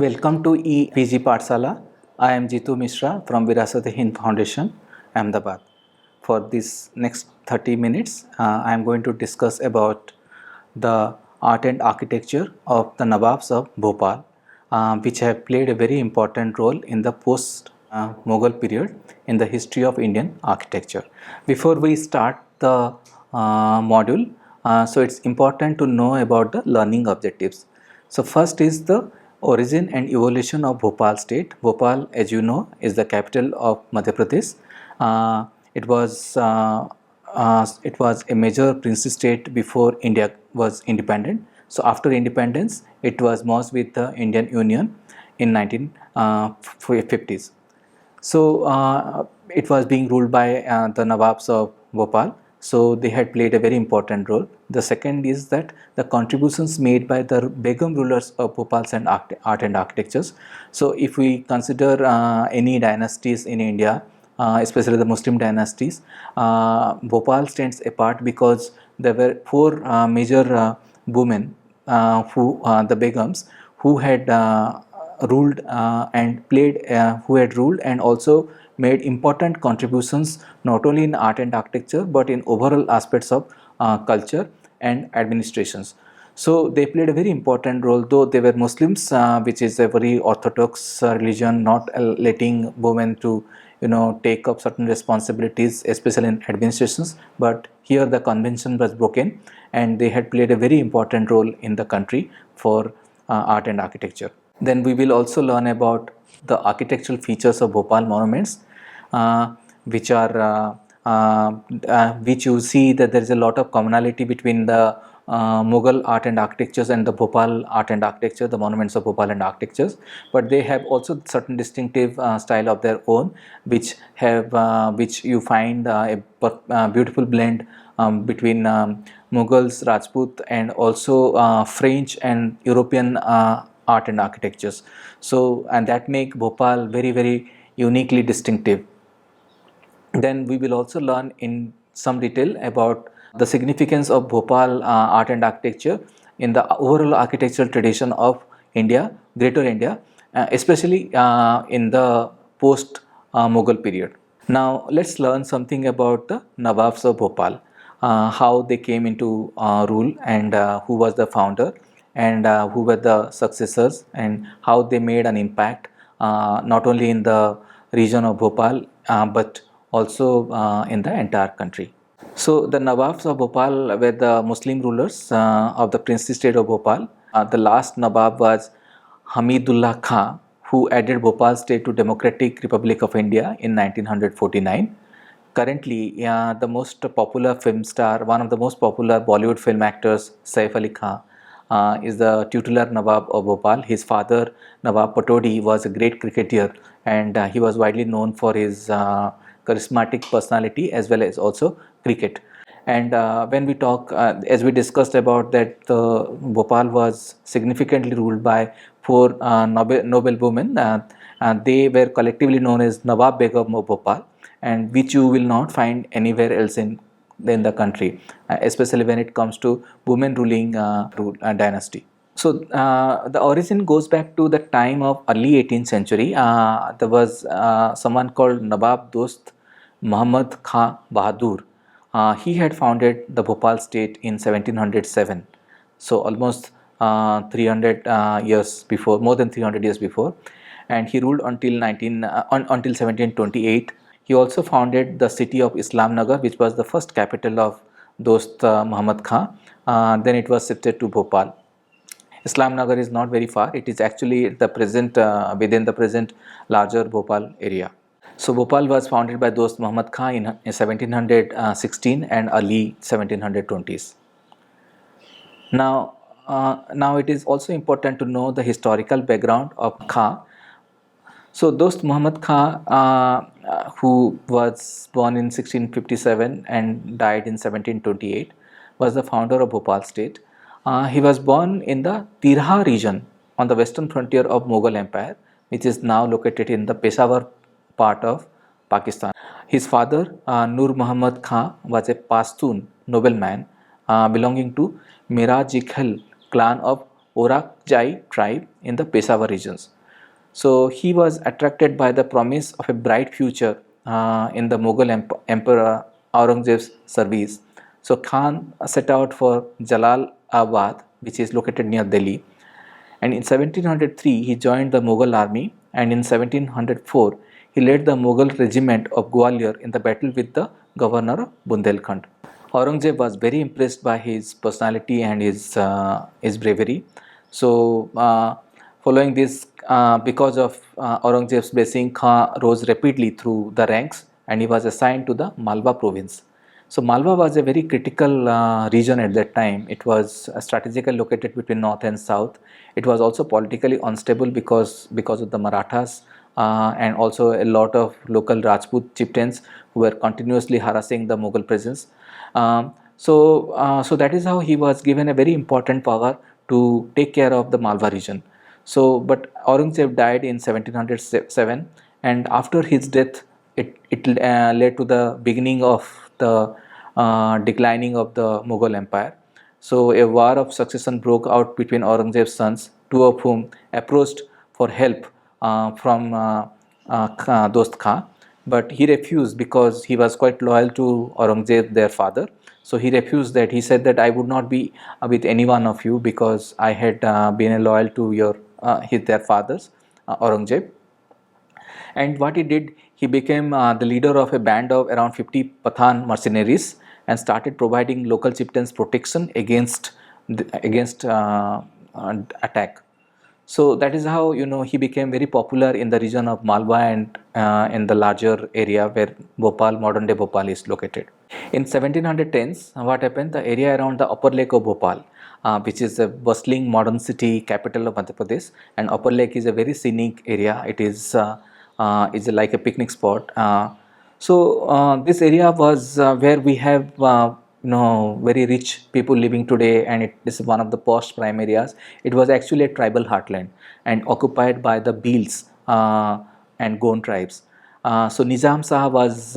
Welcome to EPG Pathshala. I am Jitu Mishra from Virasat-e-Hind Foundation, Ahmedabad. For this next 30 minutes, I am going to discuss about the art and architecture of the Nawabs of Bhopal, which have played a very important role in the post-Mughal period in the history of Indian architecture. Before we start the module, so it's important to know about the learning objectives. So first is the origin and evolution of Bhopal state. Bhopal, as you know, is the capital of Madhya Pradesh. Uh, it was a major princely state before India was independent. So after independence, it was merged with the Indian Union in 1950s. So it was being ruled by the Nawabs of Bhopal. So they had played a very important role. The second is that the contributions made by the Begum rulers of Bhopal's and art and architectures. So if we consider any dynasties in India, especially the Muslim dynasties, Bhopal stands apart because there were four major women the Begums, who had ruled and played, who had ruled and also made important contributions not only in art and architecture but in overall aspects of culture and administrations. So they played a very important role, though they were Muslims, which is a very orthodox religion, not letting women to take up certain responsibilities, especially in administrations. But here the convention was broken, and they had played a very important role in the country for art and architecture. Then we will also learn about the architectural features of Bhopal monuments, which are which you see that there is a lot of commonality between the Mughal art and architectures and the Bhopal art and architecture, the monuments of Bhopal and architectures. But they have also certain distinctive style of their own, which you find a beautiful blend between Mughals, Rajput, and also French and European art and architectures. So, and that make Bhopal very uniquely distinctive. Then we will also learn in some detail about the significance of Bhopal art and architecture in the overall architectural tradition of India, Greater India, especially in the post Mughal period. Now let's learn something about the Nawabs of Bhopal, how they came into rule, and who was the founder, and who were the successors, and how they made an impact not only in the region of Bhopal but also in the entire country. So the Nawabs of Bhopal were the Muslim rulers of the princely state of Bhopal. The last Nawab was Hamidullah Khan, who added Bhopal state to Democratic Republic of India in 1949. Currently, the most popular film star, one of the most popular Bollywood film actors, Saif Ali Khan, is the tutelar Nawab of Bhopal. His father, Nawab Patodi, was a great cricketer, and he was widely known for his charismatic personality as well as also cricket. And when we talk, as we discussed about that, Bhopal was significantly ruled by four noble women. They were collectively known as Nawab Begum of Bhopal, and which you will not find anywhere else in the country, especially when it comes to women ruling dynasty. So the origin goes back to the time of early 18th century. There was someone called Nawab Dost Muhammad Khan Bahadur. He had founded the Bhopal state in 1707. So almost 300 years before, more than 300 years before, and he ruled until 1728. He also founded the city of Islamnagar, which was the first capital of Dost Muhammad Khan. Then it was shifted to Bhopal. Islamnagar is not very far. It is actually the present within the present larger Bhopal area. So Bhopal was founded by Dost Muhammad Khan in 1716 and early 1720s. Now it is also important to know the historical background of Khan. So Dost Muhammad Khan, who was born in 1657 and died in 1728, was the founder of Bhopal state. He was born in the Tirha region on the western frontier of Mughal Empire, which is now located in the Peshawar part of Pakistan. His father, Nur Muhammad Khan, was a Pashtun nobleman belonging to Mira Jikhal clan of Orakzai tribe in the Peshawar regions. So he was attracted by the promise of a bright future in the Mughal Emperor Aurangzeb's service. So Khan set out for Jalalabad, which is located near Delhi, and in 1703 he joined the Mughal army, and in 1704 he led the Mughal regiment of Gwalior in the battle with the governor of Bundelkhand. Aurangzeb was very impressed by his personality and his bravery. So, following this, because of Aurangzeb's blessing, Khan rose rapidly through the ranks, and he was assigned to the Malwa province. So, Malwa was a very critical region at that time. It was strategically located between north and south. It was also politically unstable because of the Marathas. And also a lot of local Rajput chieftains who were continuously harassing the Mughal presence. So that is how he was given a very important power to take care of the Malwa region. So, but Aurangzeb died in 1707, and after his death, it led to the beginning of the declining of the Mughal Empire. So, a war of succession broke out between Aurangzeb's sons, two of whom approached for help from Dost Khan, but he refused because he was quite loyal to Aurangzeb, their father. So he refused that. He said that I would not be with any one of you because I had been loyal to their fathers, Aurangzeb. And what he did, he became the leader of a band of around 50 Pathan mercenaries and started providing local chieftains protection against attack. So that is how he became very popular in the region of Malwa and in the larger area where Bhopal, modern day Bhopal, is located. In 1710s, what happened? The area around the upper lake of Bhopal, which is a bustling modern city capital of Madhya Pradesh, and upper lake is a very scenic area. It is like a picnic spot. So this area was where we have very rich people living today, and it is one of the posh prime areas. It was actually a tribal heartland and occupied by the Bhils and Gond tribes. So Nizam Shah was,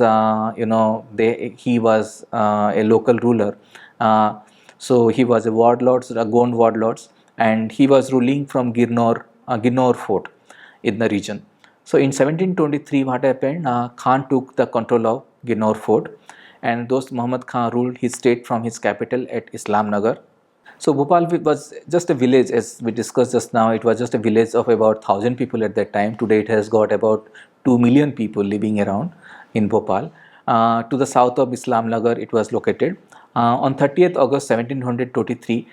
he was a local ruler. So he was a warlord, a Gond warlords, and he was ruling from Girnor fort in the region. So in 1723, what happened? Khan took the control of Girnor fort, and Dost Muhammad Khan ruled his state from his capital at Islamnagar. So Bhopal was just a village, as we discussed just now. It was just a village of about 1,000 people at that time. Today it has got about 2 million people living around in Bhopal. To the south of Islamnagar it was located. On 30th August 1723,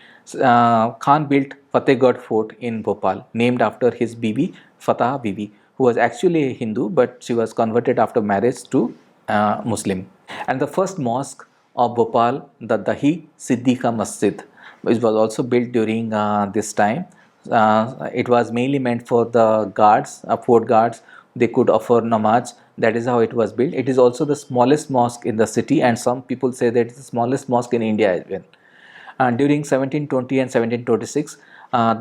Khan built Fatehgarh Fort in Bhopal, named after his Bibi, Fatah Bibi, who was actually a Hindu, but she was converted after marriage to Muslim. And the first mosque of Bhopal, the Dahi Siddiqa Masjid, which was also built during this time. It was mainly meant for the guards, fort guards. They could offer namaz. That is how it was built. It is also the smallest mosque in the city, and some people say that it's the smallest mosque in India as well. During 1720 and 1726,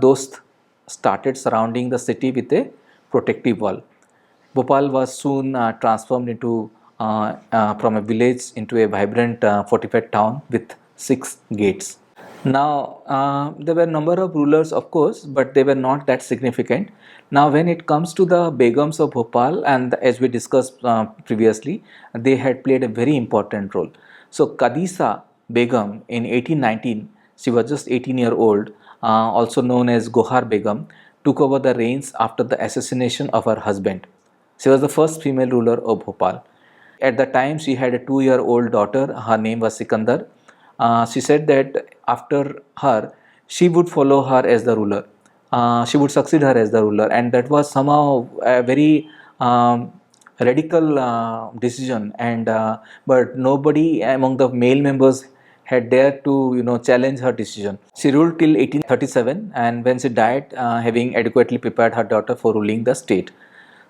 Dost started surrounding the city with a protective wall. Bhopal was soon transformed into from a village into a vibrant fortified town with 6 gates. Now, there were a number of rulers, of course, but they were not that significant. Now, when it comes to the Begums of Bhopal, and as we discussed previously, they had played a very important role. So, Kadisa Begum in 1819, she was just 18-year-old, also known as Gohar Begum, took over the reins after the assassination of her husband. She was the first female ruler of Bhopal. At the time, she had a 2-year-old daughter. Her name was Sikandar. She said that after her, she would follow her as the ruler. She would succeed her as the ruler, and that was somehow a very radical decision. And but nobody among the male members had dared to challenge her decision. She ruled till 1837, and when she died, having adequately prepared her daughter for ruling the state.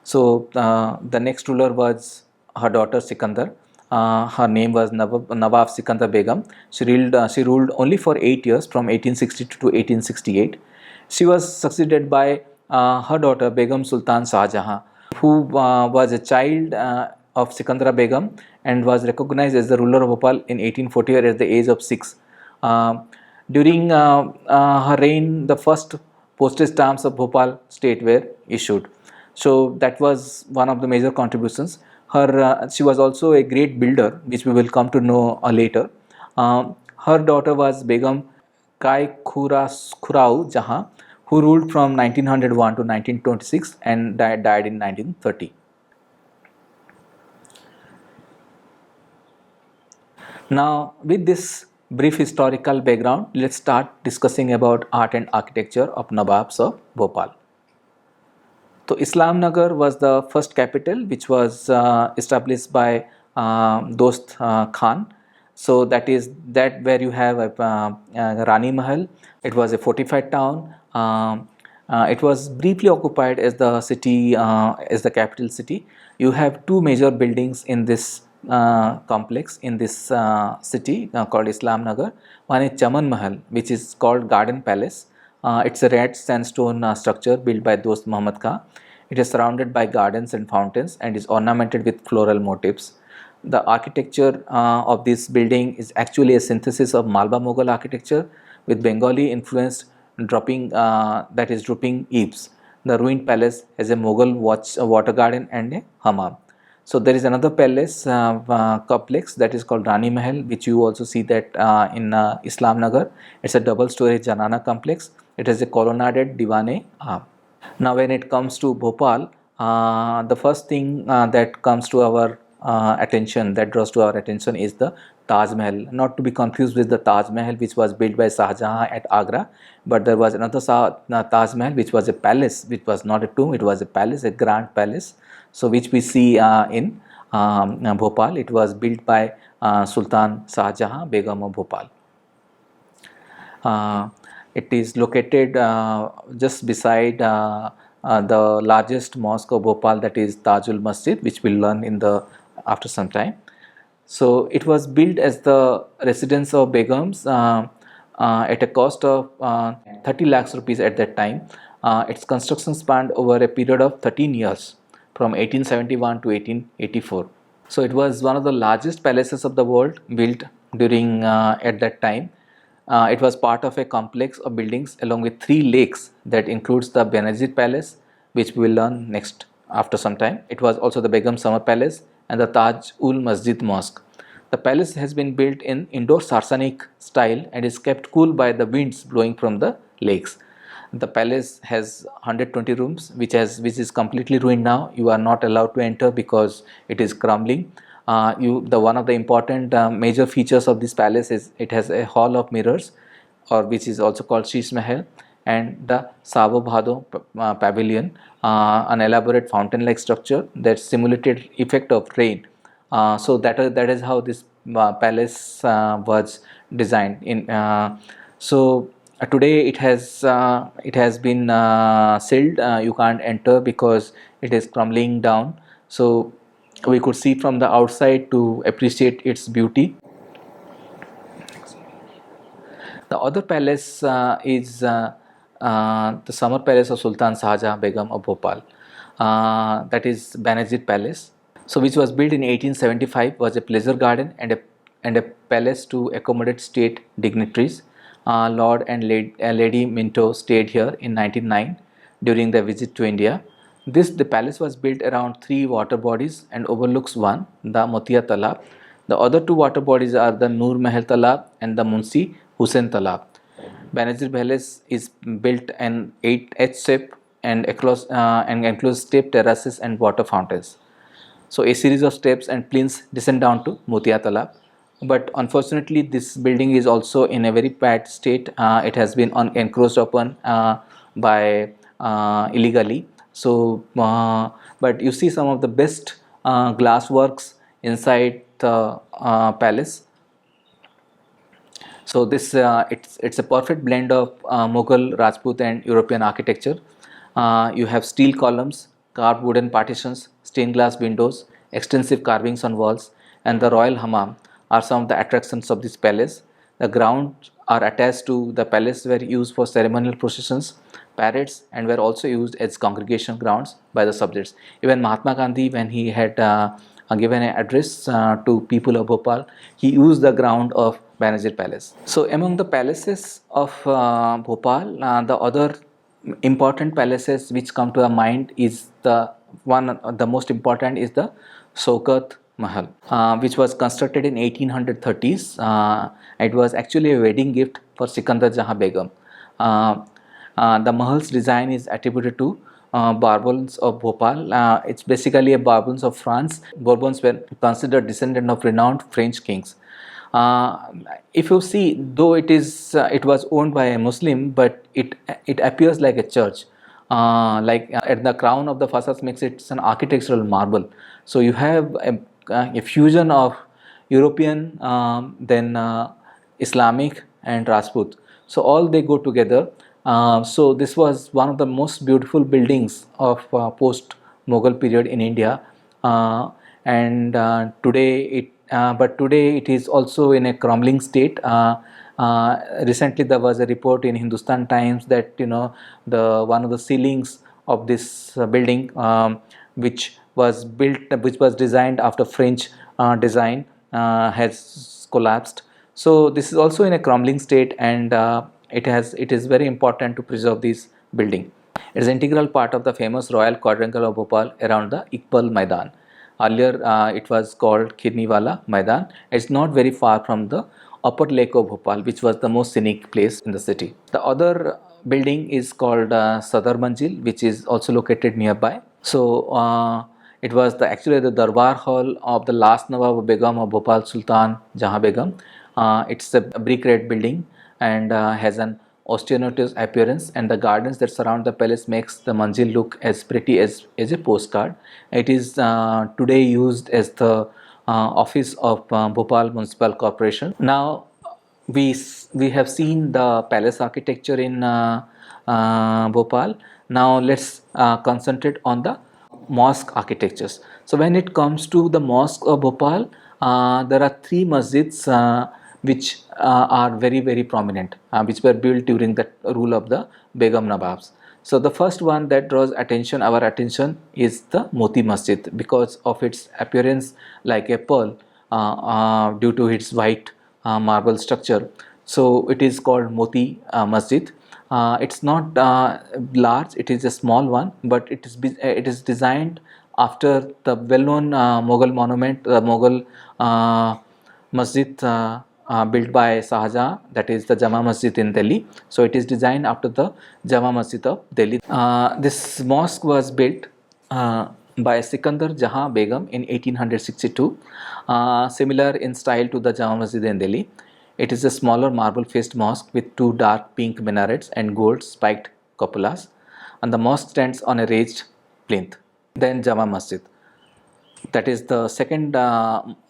So the next ruler was her daughter Sikandar. Her name was Nawab Sikandar Begum. She ruled only for 8 years, from 1862 to 1868. She was succeeded by her daughter Begum Sultan Shah Jahan, who was a child of Sikandar Begum and was recognized as the ruler of Bhopal in 1840 at the age of 6. During her reign, the first postage stamps of Bhopal state were issued. So that was one of the major contributions. She was also a great builder, which we will come to know later. Her daughter was Begum Kai Khurau Jahan, who ruled from 1901 to 1926 and died in 1930. Now, with this brief historical background, let's start discussing about art and architecture of Nawabs of Bhopal. So, Islamnagar was the first capital which was established by Dost Khan. So, that is that where you have Rani Mahal. It was a fortified town. It was briefly occupied as the city, as the capital city. You have two major buildings in this complex, in this city called Islamnagar. One is Chaman Mahal, which is called Garden Palace. It's a red sandstone structure built by Dost Muhammad Khan. It is surrounded by gardens and fountains and is ornamented with floral motifs. The architecture of this building is actually a synthesis of Malwa Mughal architecture with Bengali influenced dropping eaves. The ruined palace has a Mughal water garden and a hammam. So there is another palace complex that is called Rani Mahal, which you also see that in Islamnagar. It's a double-story Janana complex. It has a colonnaded Diwane. Now, when it comes to Bhopal, the first thing that comes to our attention, that draws to our attention, is the Taj Mahal. Not to be confused with the Taj Mahal, which was built by Shah Jahan at Agra, but there was another Taj Mahal, which was a palace, which was not a tomb, it was a palace, a grand palace. So, which we see in Bhopal. It was built by Sultan Shah Jahan, Begum of Bhopal. It is located just beside the largest mosque of Bhopal, that is Tajul Masjid, which we'll learn in the after some time. So it was built as the residence of Begums at a cost of 30 lakhs rupees at that time. Its construction spanned over a period of 13 years from 1871 to 1884. So it was one of the largest palaces of the world built during at that time. It was part of a complex of buildings along with 3 lakes that includes the Benazir Palace, which we will learn next after some time. It was also the Begum Summer Palace and the Taj ul Masjid Mosque. The palace has been built in Indo-Sasanic style and is kept cool by the winds blowing from the lakes. The palace has 120 rooms, which is completely ruined now. You are not allowed to enter because it is crumbling. One of the important major features of this palace is it has a hall of mirrors, or which is also called Sheesh Mahal, and the Savo Bhado pavilion, an elaborate fountain-like structure that simulated effect of rain. So that is how this palace was designed. Today it has been sealed. You can't enter because it is crumbling down. So we could see from the outside to appreciate its beauty. The other palace is the summer palace of Sultan Shah Jahan Begum of Bhopal, that is Benazir Palace. So which was built in 1875, was a pleasure garden and a palace to accommodate state dignitaries. Lord and Lady Minto stayed here in 1909 during their visit to India. The palace was built around 3 water bodies and overlooks one, the Motia Talab. The other 2 water bodies are the Noor Mahal Talab and the Munshi Hussain Talab. Benazir Palace is built in 8H shape and enclosed step terraces and water fountains. So a series of steps and plinths descend down to Motia Talab. But unfortunately, this building is also in a very bad state. It has been encroached upon by illegally. So, but you see some of the best glass works inside the palace. So this it's a perfect blend of Mughal, Rajput, and European architecture. You have steel columns, carved wooden partitions, stained glass windows, extensive carvings on walls, and the royal hammam are some of the attractions of this palace. The grounds are attached to the palace were used for ceremonial processions, parades, and were also used as congregation grounds by the subjects. Even Mahatma Gandhi, when he had given an address to people of Bhopal, he used the ground of Banajir Palace. So among the palaces of Bhopal, the other important palaces which come to our mind is the most important is the Sokat Mahal, which was constructed in 1830s. It was actually a wedding gift for Sikandar Jahan Begum. The Mahal's design is attributed to Bourbons of Bhopal. It's basically a Bourbons of France. Bourbons were considered descendant of renowned French kings. If you see, though it was owned by a Muslim, but it appears like a church. At the crown of the facade makes it an architectural marble. So you have a fusion of European, then Islamic and Rajput. So all they go together. So this was one of the most beautiful buildings of post Mughal period in India, and today it is also in a crumbling state. Recently there was a report in Hindustan Times that the one of the ceilings of this building, which was designed after French design, has collapsed. So this is also in a crumbling state, and it is very important to preserve this building. It is an integral part of the famous Royal Quadrangle of Bhopal around the Iqbal Maidan. Earlier it was called Khirniwala Maidan. It's not very far from the upper lake of Bhopal, which was the most scenic place in the city. The other building is called Sadar Manzil, which is also located nearby. So it was actually the Darbar Hall of the last Nawab Begum of Bhopal, Sultan Jahan Begum. It's a brick red building and has an ostentatious appearance, and the gardens that surround the palace makes the manzil look as pretty as a postcard. It is today used as the office of Bhopal Municipal Corporation. Now we have seen the palace architecture in Bhopal. Now let's concentrate on the mosque architectures. So when it comes to the mosque of Bhopal, there are three masjids which are very prominent, which were built during the rule of the Begum Nawabs. So the first one that draws our attention is the Moti Masjid, because of its appearance like a pearl due to its white marble structure. So it is called Moti Masjid. It's not large; it is a small one, but it is designed after the well-known Mughal monument, the Mughal Masjid built by Shah Jahan, that is the Jama Masjid in Delhi. So it is designed after the Jama Masjid of Delhi. This mosque was built by Sikandar Jahan Begum in 1862, similar in style to the Jama Masjid in Delhi. It is a smaller marble-faced mosque with two dark pink minarets and gold spiked cupolas, and the mosque stands on a raised plinth. Then Jama Masjid. That is the second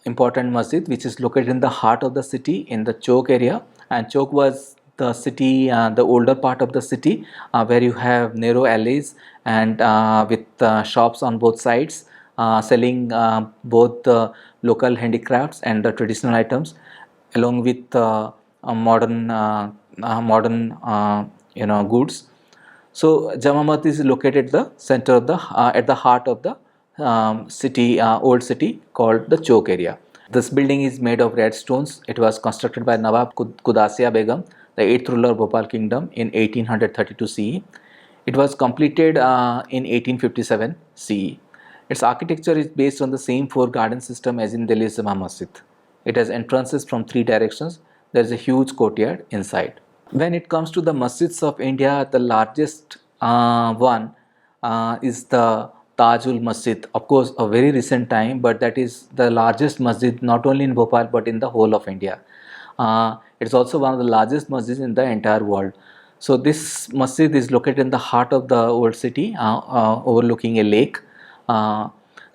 important masjid, which is located in the heart of the city in the Chowk area. And Chowk was the city, the older part of the city, where you have narrow alleys and with shops on both sides, selling both the local handicrafts and the traditional items, along with modern goods. So Jama Masjid is located at the center of at the heart of the old city called the Chowk area. This building is made of red stones. It was constructed by Nawab Qudasiya Begum, the 8th ruler of Bhopal Kingdom, in 1832 CE. It was completed in 1857 CE. Its architecture is based on the same four garden system as in Delhi's Jama Masjid. It has entrances from three directions. There is a huge courtyard inside. When it comes to the masjids of India, the largest one is the Tajul Masjid. Of course, a very recent time, but that is the largest masjid not only in Bhopal but in the whole of India. It's also one of the largest masjids in the entire world. So this masjid is located in the heart of the old city, overlooking a lake.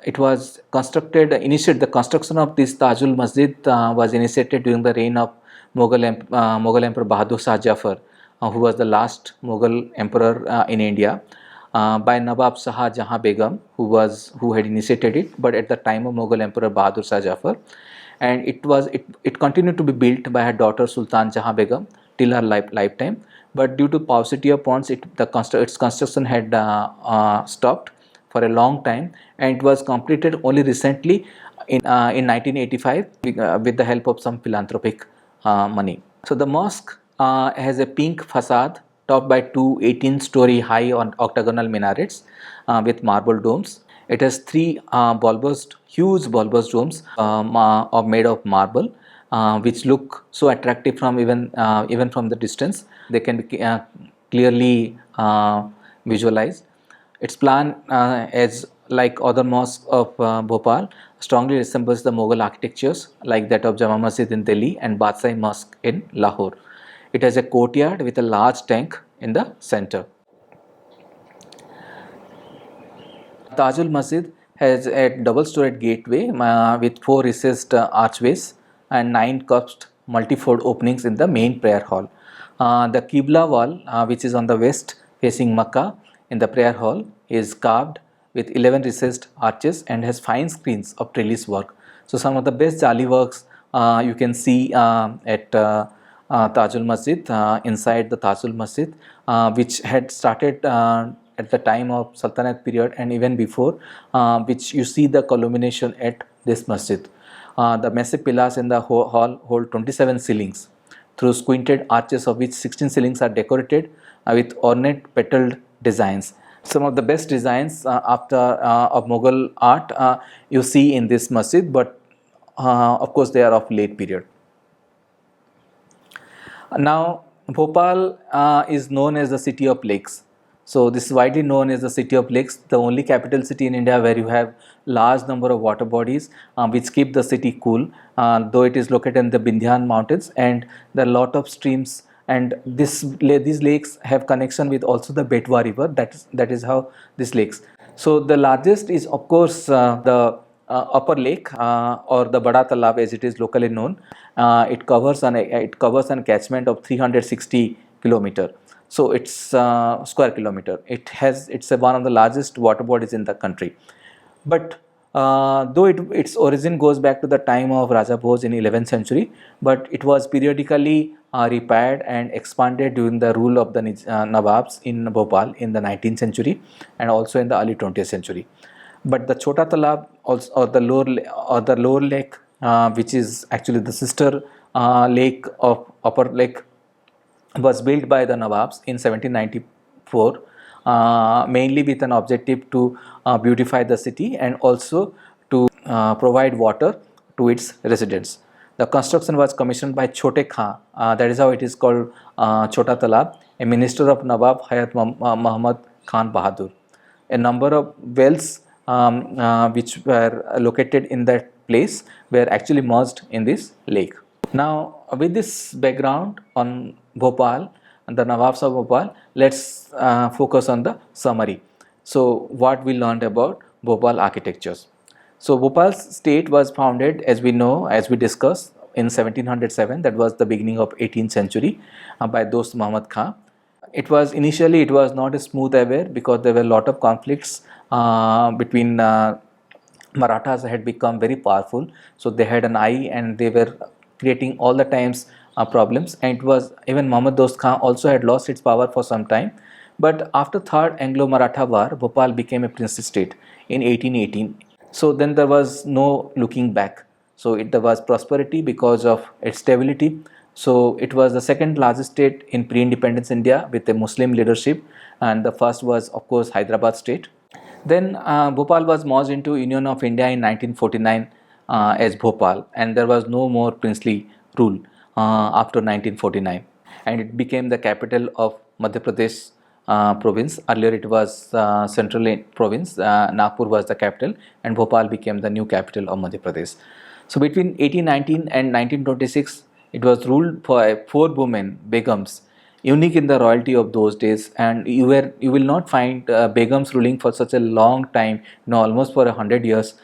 It was constructed, the construction of this Tajul Masjid was initiated during the reign of Mughal Emperor Bahadur Shah Jafar, who was the last Mughal emperor in India, by Nawab Shah Jahan Begum, who had initiated it, but at the time of Mughal Emperor Bahadur Shah Jafar. And it continued to be built by her daughter Sultan Jahan Begum till her lifetime, but due to paucity of funds, its construction had stopped for a long time, and it was completed only recently in 1985 with the help of some philanthropic money. So the mosque has a pink facade topped by two 18-story high on octagonal minarets with marble domes. It has three huge bulbous domes made of marble, which look so attractive from even from the distance. They can be clearly visualized. Its plan, as like other mosques of Bhopal, strongly resembles the Mughal architectures like that of Jama Masjid in Delhi and Badsai Mosque in Lahore. It has a courtyard with a large tank in the center. Tajul Masjid has a double-storied gateway with four recessed archways and 9 cusped multifold openings in the main prayer hall. The Qibla wall, which is on the west facing Makkah in the prayer hall, is carved with 11 recessed arches and has fine screens of trellis work. So some of the best jali works you can see at Tajul Masjid, inside the Tajul Masjid, which had started at the time of Sultanate period and even before, which you see the culmination at this masjid. The massive pillars in the hall hold 27 ceilings through squinted arches, of which 16 ceilings are decorated with ornate petaled designs. Some of the best designs of Mughal art you see in this masjid, but of course they are of late period. Now, Bhopal is known as the city of lakes. So this is widely known as the city of lakes, the only capital city in India where you have large number of water bodies which keep the city cool, though it is located in the Vindhyan mountains, and there are a lot of streams, and these lakes have connection with also the Betwa river. That is how these lakes. So the largest is of course the upper lake or the Bada Talab as it is locally known. It covers an catchment of 360 kilometer. So it's square kilometer. It's one of the largest water bodies in the country. But though its origin goes back to the time of Raja Bhoj in 11th century, but it was periodically repaired and expanded during the rule of the Nawabs in Bhopal in the 19th century and also in the early 20th century. But the Chota Talab also, or the lower lake, which is actually the sister lake of upper lake, was built by the Nawabs in 1794, mainly with an objective to beautify the city and also to provide water to its residents. The construction was commissioned by Chote Khan, that is how it is called Chota Talab, a minister of Nawab Hayat Muhammad Khan Bahadur. A number of wells which were located in that place were actually merged in this lake. Now, with this background on Bhopal and the Nawabs of Bhopal, let's focus on the summary. So, what we learned about Bhopal architectures. So, Bhopal's state was founded, as we know, as we discussed, in 1707. That was the beginning of 18th century by Dost Muhammad Khan. It was not a smooth affair because there were a lot of conflicts between Marathas had become very powerful, so they had an eye and they were creating all the times problems, and it was even Muhammad Dost Khan also had lost its power for some time. But after third Anglo-Maratha war, Bhopal became a princely state in 1818. So then there was no looking back. So there was prosperity because of its stability. So it was the second largest state in pre-independence India with a Muslim leadership, and the first was of course Hyderabad state. Then Bhopal was merged into Union of India in 1949 as Bhopal, and there was no more princely rule after 1949, and it became the capital of Madhya Pradesh province. Earlier it was central province, Nagpur was the capital, and Bhopal became the new capital of Madhya Pradesh. So between 1819 and 1926, it was ruled by 4 women, Begums, unique in the royalty of those days, and you will not find Begums ruling for such a long time, almost for 100 years,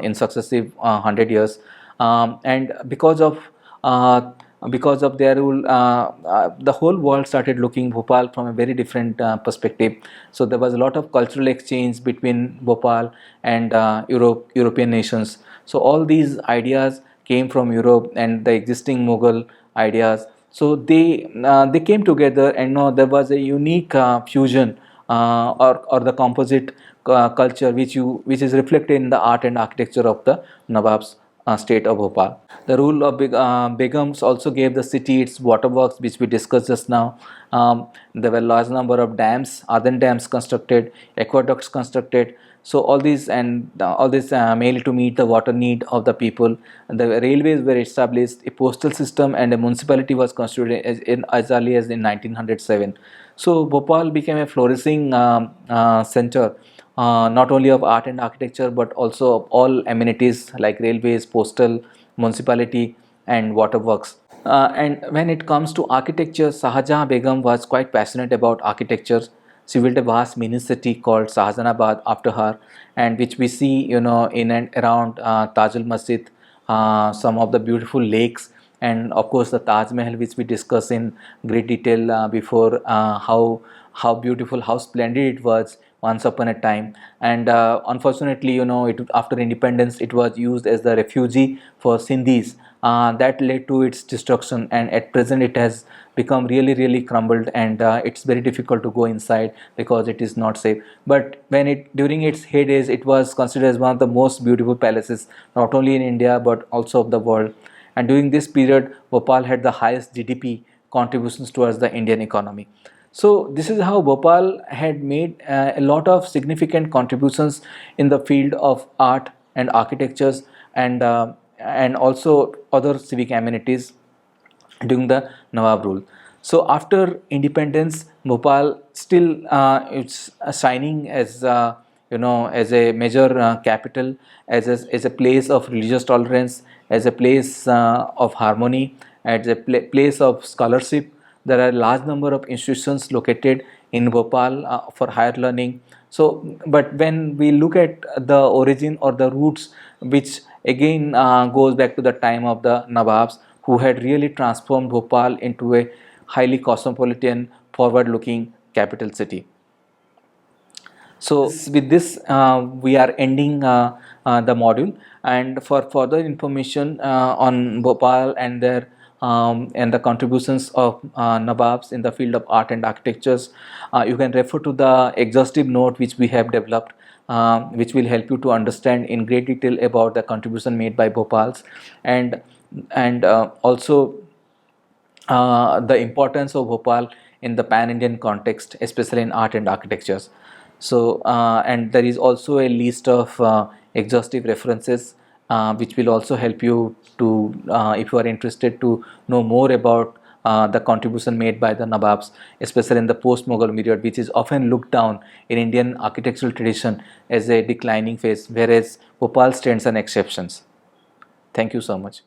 in successive 100 years, and because of their rule, the whole world started looking Bhopal from a very different perspective. So there was a lot of cultural exchange between Bhopal and European nations. So all these ideas came from Europe and the existing Mughal ideas. So they came together, and there was a unique fusion or the composite culture which is reflected in the art and architecture of the Nawab's state of Bhopal. The rule of Begums also gave the city its waterworks, which we discussed just now. There were large number of dams, earthen dams constructed, aqueducts constructed. So all this mainly to meet the water need of the people. And the railways were established, a postal system and a municipality was constituted as early as in 1907. So Bhopal became a flourishing center, not only of art and architecture but also of all amenities like railways, postal, municipality and waterworks. And when it comes to architecture, Shahjahan Begum was quite passionate about architecture. She built a vast mini city called Shahjahanabad after her, and which we see, in and around Tajul Masjid, some of the beautiful lakes, and of course the Taj Mahal, which we discussed in great detail before, how beautiful, how splendid it was once upon a time. And unfortunately, after independence, it was used as the refugee for Sindhis. That led to its destruction, and at present it has become really crumbled, and it's very difficult to go inside because it is not safe. But during its heydays, it was considered as one of the most beautiful palaces, not only in India but also of the world. And during this period, Bhopal had the highest GDP contributions towards the Indian economy. So this is how Bhopal had made a lot of significant contributions in the field of art and architectures, and also other civic amenities during the Nawab rule. So after independence, Bhopal still it's shining as as a major capital, as a place of religious tolerance, as a place of harmony, as a place of scholarship. There are a large number of institutions located in Bhopal for higher learning. So, but when we look at the origin or the roots, which again goes back to the time of the Nawabs, who had really transformed Bhopal into a highly cosmopolitan, forward-looking capital city. So with this, we are ending the module. And for further information on Bhopal and their and the contributions of Nawabs in the field of art and architectures, you can refer to the exhaustive note which we have developed, which will help you to understand in great detail about the contribution made by Bhopals, and also the importance of Bhopal in the pan-Indian context, especially in art and architectures. So, and there is also a list of exhaustive references which will also help you to, if you are interested to know more about the contribution made by the Nawabs, especially in the post-Mughal period, which is often looked down in Indian architectural tradition as a declining phase, whereas Bhopal stands an exception. Thank you so much.